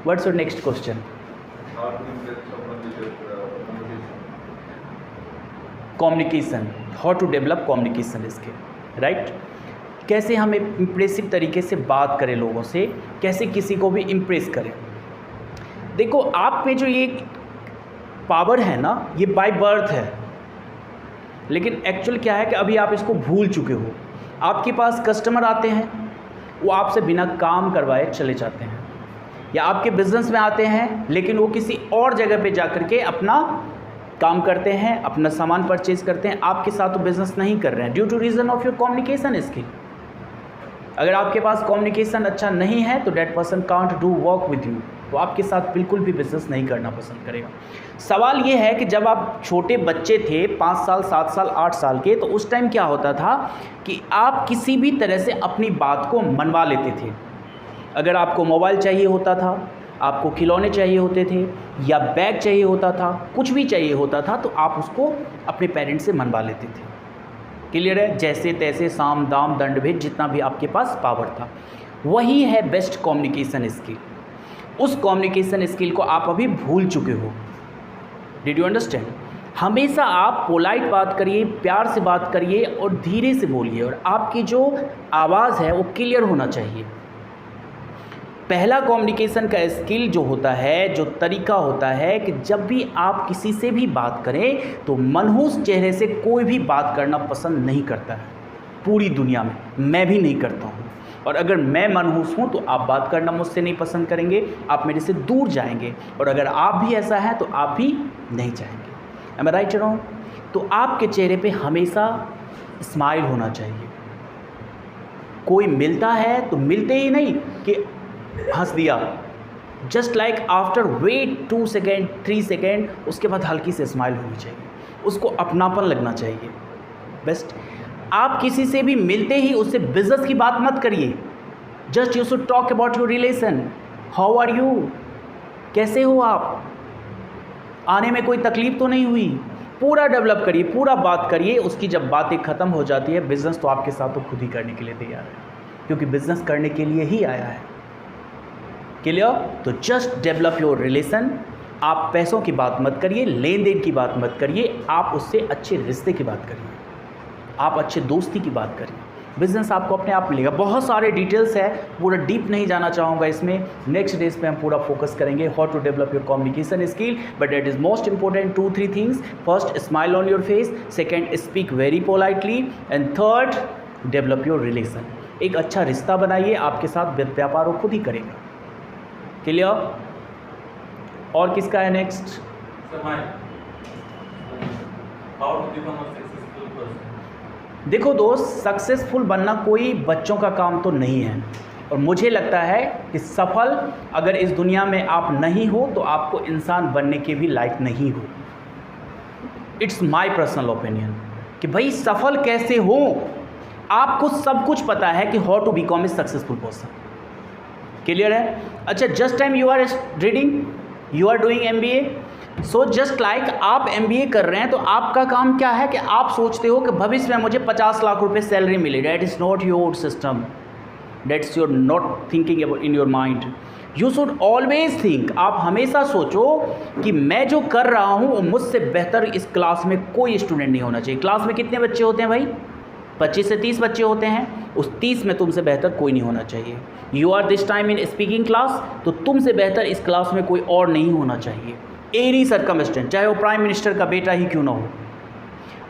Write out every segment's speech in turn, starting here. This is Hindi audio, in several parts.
What's your next question? Communication, how to develop communication इसके, राइट? कैसे हम इम्प्रेसिव तरीके से बात करें लोगों से, कैसे किसी को भी इम्प्रेस करें। देखो आप में जो ये पावर है ना, ये बाय बर्थ है, लेकिन एक्चुअल क्या है कि अभी आप इसको भूल चुके हो। आपके पास कस्टमर आते हैं, वो आपसे बिना काम करवाए चले जाते हैं, या आपके बिजनेस में आते हैं लेकिन वो किसी और जगह पे जा कर के अपना काम करते हैं, अपना सामान परचेज करते हैं, आपके साथ तो बिजनेस नहीं कर रहे हैं due to reason of your communication skill. अगर आपके पास कम्युनिकेशन अच्छा नहीं है तो that person can't do work with you, तो आपके साथ बिल्कुल भी बिजनेस नहीं करना पसंद करेगा। सवाल ये है कि जब आप छोटे बच्चे थे 5 साल 7 साल 8 साल के, तो उस टाइम क्या होता था कि आप किसी भी तरह से अपनी बात को मनवा लेते थे। अगर आपको मोबाइल चाहिए होता था, आपको खिलौने चाहिए होते थे, या बैग चाहिए होता था, कुछ भी चाहिए होता था, तो आप उसको अपने पेरेंट्स से मनवा लेते थे। क्लियर है? जैसे तैसे साम दाम दंड भेद, जितना भी आपके पास पावर था, वही है बेस्ट कम्युनिकेशन स्किल। उस कम्युनिकेशन स्किल को आप अभी भूल चुके हो। Did you understand? हमेशा आप पोलाइट बात करिए, प्यार से बात करिए और धीरे से बोलिए, और आपकी जो आवाज़ है वो क्लियर होना चाहिए। पहला कम्युनिकेशन का स्किल जो होता है, जो तरीका होता है कि जब भी आप किसी से भी बात करें तो मनहूस चेहरे से कोई भी बात करना पसंद नहीं करता है पूरी दुनिया में, मैं भी नहीं करता हूँ। और अगर मैं मनहूस हूँ तो आप बात करना मुझसे नहीं पसंद करेंगे, आप मेरे से दूर जाएंगे, और अगर आप भी ऐसा है तो आप भी नहीं चाहेंगे। एम आई राइट रॉन्ग? तो आपके चेहरे पे हमेशा स्माइल होना चाहिए। कोई मिलता है तो मिलते ही नहीं कि हंस दिया, just like after wait 2 second 3 second, उसके बाद हल्की से स्माइल होनी चाहिए, उसको अपनापन लगना चाहिए। बेस्ट, आप किसी से भी मिलते ही उससे बिजनेस की बात मत करिए, just you should talk about your relation. How are you, कैसे हो आप, आने में कोई तकलीफ तो नहीं हुई, पूरा डेवलप करिए, पूरा बात करिए। उसकी जब बातें ख़त्म हो जाती है, बिजनेस तो आपके साथ तो खुद ही करने के लिए तैयार है, क्योंकि बिजनेस करने के लिए ही आया है। क्लियर? तो जस्ट डेवलप योर रिलेशन। आप पैसों की बात मत करिए, लेन देन की बात मत करिए, आप उससे अच्छे रिश्ते की बात करिए, आप अच्छे दोस्ती की बात करिए। बिजनेस आपको अपने आप मिलेगा। बहुत सारे डिटेल्स है, पूरा डीप नहीं जाना चाहूँगा इसमें। नेक्स्ट डेज पे हम पूरा फोकस करेंगे how to develop your communication skill, but that is most important 2-3 things. First, smile on your face. Second, speak very politely. And third, develop your relation. एक अच्छा रिश्ता बनाइए, आपके साथ व्यापार वो खुद ही करेगा। क्लियर? और किसका है नेक्स्ट? देखो दोस्त, सक्सेसफुल बनना कोई बच्चों का काम तो नहीं है, और मुझे लगता है कि सफल अगर इस दुनिया में आप नहीं हो तो आपको इंसान बनने के भी लायक नहीं हो। इट्स माय पर्सनल ओपिनियन कि भाई सफल कैसे हो। आपको सब कुछ पता है कि how to become a successful person. Clear है? अच्छा, just time you are reading, you are doing MBA, so just like आप MBA कर रहे हैं, तो आपका काम क्या है कि आप सोचते हो कि भविष्य में मुझे 50 लाख रुपए सैलरी मिले। That is not your system, that's your not thinking in your mind. You should always think, आप हमेशा सोचो कि मैं जो कर रहा हूँ मुझसे बेहतर इस क्लास में कोई स्टूडेंट नहीं होना चाहिए। क्लास में कितने बच्चे होते हैं भाई? 25 से 30 बच्चे होते हैं, उस 30 में तुमसे बेहतर कोई नहीं होना चाहिए। You are this time in speaking class, तो तुमसे बेहतर इस क्लास में कोई और नहीं होना चाहिए। एनी सर्कमस्टेंस, चाहे वो प्राइम मिनिस्टर का बेटा ही क्यों ना हो।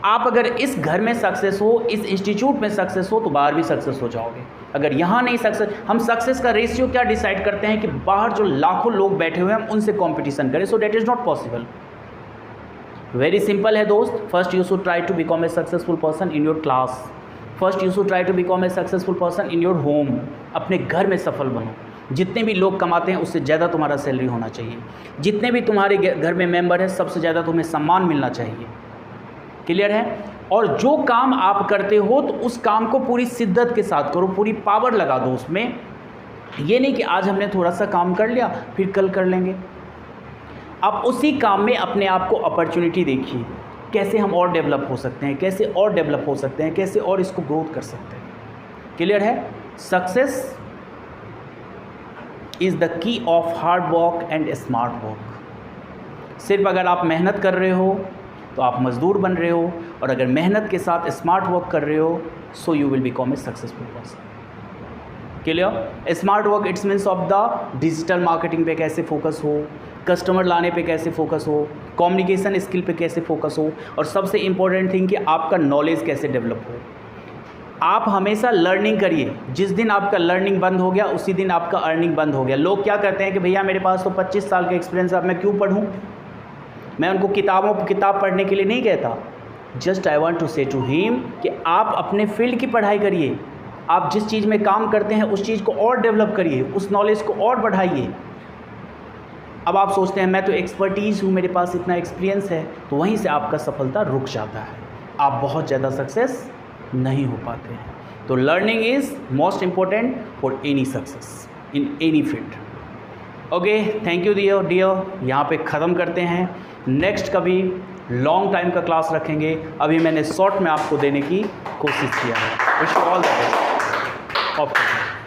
आप अगर इस घर में सक्सेस हो, इस इंस्टीट्यूट में सक्सेस हो, तो बाहर भी सक्सेस हो जाओगे। अगर यहाँ नहीं सक्सेस, हम सक्सेस का रेशियो क्या डिसाइड करते हैं कि बाहर जो लाखों लोग बैठे हुए हैं हम उनसे कॉम्पिटिशन करें, so that is not possible. Very simple है दोस्त। First you should try to become a successful person in your class. First you should try to become a successful person in your home. अपने घर में सफल बनो। जितने भी लोग कमाते हैं उससे ज़्यादा तुम्हारा सैलरी होना चाहिए। जितने भी तुम्हारे घर में मेंबर हैं सबसे ज़्यादा तुम्हें सम्मान मिलना चाहिए। क्लियर है? और जो काम आप करते हो तो उस काम को पूरी शिद्दत के साथ करो, पूरी पावर लगा दो उसमें। ये नहीं कि आज हमने थोड़ा सा काम कर लिया फिर कल कर लेंगे। आप उसी काम में अपने आप को अपॉर्चुनिटी देखिए, कैसे हम और डेवलप हो सकते हैं, कैसे और डेवलप हो सकते हैं, कैसे और इसको ग्रोथ कर सकते हैं। क्लियर है? Success is the key of hard work and smart work. सिर्फ अगर आप मेहनत कर रहे हो तो आप मज़दूर बन रहे हो, और अगर मेहनत के साथ स्मार्ट वर्क कर रहे हो so you will become a successful person. Clear? Smart work it's means of the digital marketing पे कैसे फोकस हो, कस्टमर लाने पे कैसे फोकस हो, कम्युनिकेशन स्किल पे कैसे फोकस हो, और सबसे इम्पोर्टेंट थिंग कि आपका नॉलेज कैसे डेवलप हो। आप हमेशा लर्निंग करिए। जिस दिन आपका लर्निंग बंद हो गया उसी दिन आपका अर्निंग बंद हो गया। लोग क्या करते हैं कि भैया मेरे पास तो 25 साल का एक्सपीरियंस है, अब मैं क्यों पढ़ूँ। मैं उनको किताब पढ़ने के लिए नहीं कहता। जस्ट आई वांट टू से टू हिम कि आप अपने फील्ड की पढ़ाई करिए, आप जिस चीज़ में काम करते हैं उस चीज़ को और डेवलप करिए, उस नॉलेज को और बढ़ाइए। अब आप सोचते हैं मैं तो एक्सपर्टीज़ हूँ, मेरे पास इतना एक्सपीरियंस है, तो वहीं से आपका सफलता रुक जाता है, आप बहुत ज़्यादा सक्सेस नहीं हो पाते हैं। तो learning is most important for any success in any field. Okay, thank you dear. यहाँ पे ख़त्म करते हैं। नेक्स्ट कभी लॉन्ग टाइम का क्लास रखेंगे। अभी मैंने शॉर्ट में आपको देने की कोशिश किया है। Wish you all the best.